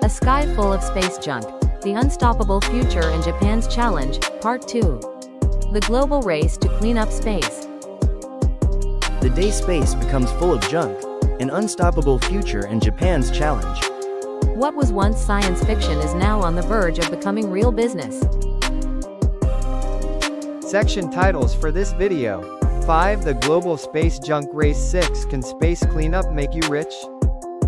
A sky full of space junk. The unstoppable future and Japan's challenge, Part 2. The global race to clean up space. The day space becomes full of junk, an unstoppable future and Japan's challenge. What was once science fiction is now on the verge of becoming real business. Section titles for this video. 5. The global space junk race. 6. Can space cleanup make you rich?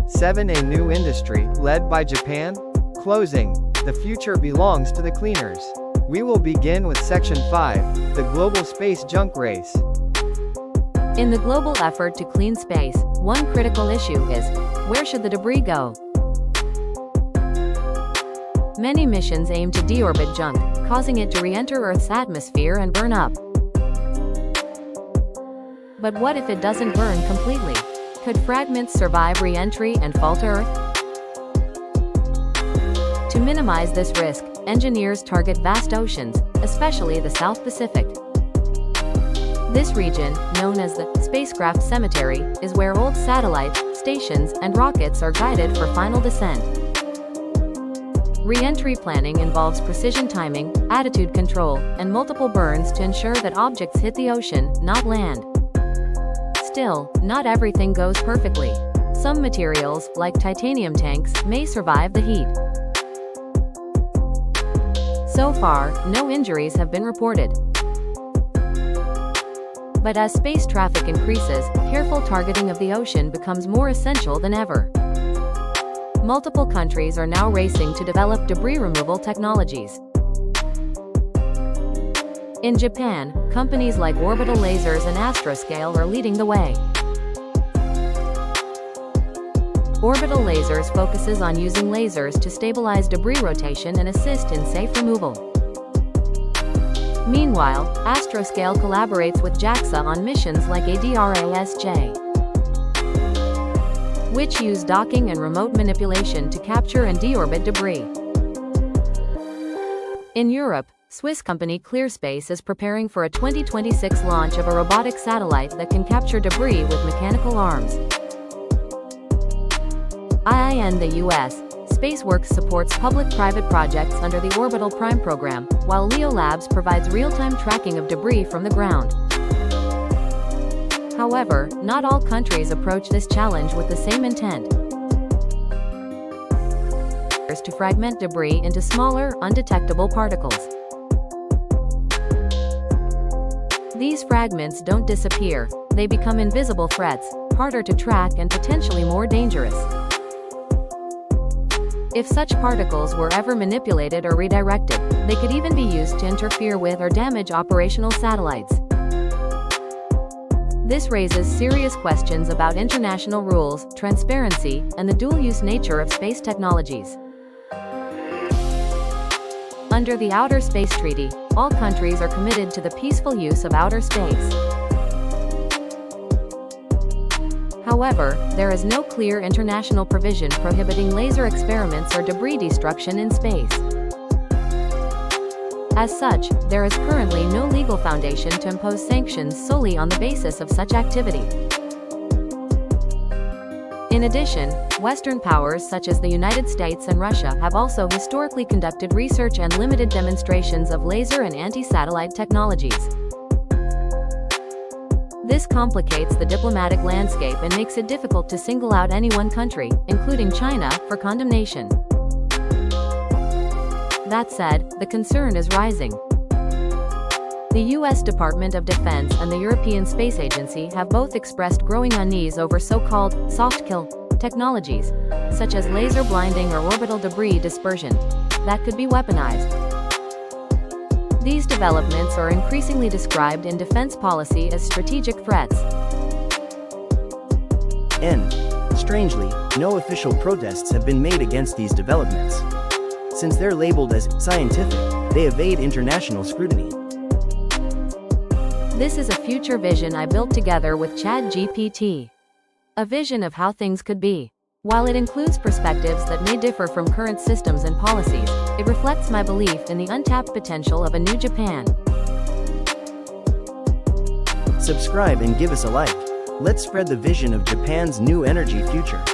7. A new industry, led by Japan? Closing. The future belongs to the cleaners. We will begin with Section 5, the global space junk race. In the global effort to clean space, one critical issue is, where should the debris go? Many missions aim to deorbit junk, causing it to re-enter Earth's atmosphere and burn up. But what if it doesn't burn completely? Could fragments survive re-entry and fall to Earth? To minimize this risk, engineers target vast oceans, especially the South Pacific. This region, known as the spacecraft cemetery, is where old satellites, stations, and rockets are guided for final descent. Re-entry planning involves precision timing, attitude control, and multiple burns to ensure that objects hit the ocean, not land. Still, not everything goes perfectly. Some materials, like titanium tanks, may survive the heat. So far, no injuries have been reported. But as space traffic increases, careful targeting of the ocean becomes more essential than ever. Multiple countries are now racing to develop debris removal technologies. In Japan, companies like Orbital Lasers and Astroscale are leading the way. Orbital Lasers focuses on using lasers to stabilize debris rotation and assist in safe removal. Meanwhile, Astroscale collaborates with JAXA on missions like ADRASJ, which use docking and remote manipulation to capture and deorbit debris. In Europe, Swiss company ClearSpace is preparing for a 2026 launch of a robotic satellite that can capture debris with mechanical arms. In the US, SpaceWorks supports public-private projects under the Orbital Prime program, while Leo Labs provides real-time tracking of debris from the ground. However, not all countries approach this challenge with the same intent. To fragment debris into smaller, undetectable particles. These fragments don't disappear, they become invisible threats, harder to track and potentially more dangerous. If such particles were ever manipulated or redirected, they could even be used to interfere with or damage operational satellites. This raises serious questions about international rules, transparency, and the dual-use nature of space technologies. Under the Outer Space Treaty, all countries are committed to the peaceful use of outer space. However, there is no clear international provision prohibiting laser experiments or debris destruction in space. As such, there is currently no legal foundation to impose sanctions solely on the basis of such activity. In addition, Western powers such as the United States and Russia have also historically conducted research and limited demonstrations of laser and anti-satellite technologies. This complicates the diplomatic landscape and makes it difficult to single out any one country, including China, for condemnation. That said, the concern is rising. The U.S. Department of Defense and the European Space Agency have both expressed growing unease over so-called soft kill technologies, such as laser blinding or orbital debris dispersion, that could be weaponized. These developments are increasingly described in defense policy as strategic threats. Strangely, no official protests have been made against these developments. Since they're labeled as scientific, they evade international scrutiny. This is a future vision I built together with ChatGPT. A vision of how things could be. While it includes perspectives that may differ from current systems and policies, it reflects my belief in the untapped potential of a new Japan. Subscribe and give us a like. Let's spread the vision of Japan's new energy future.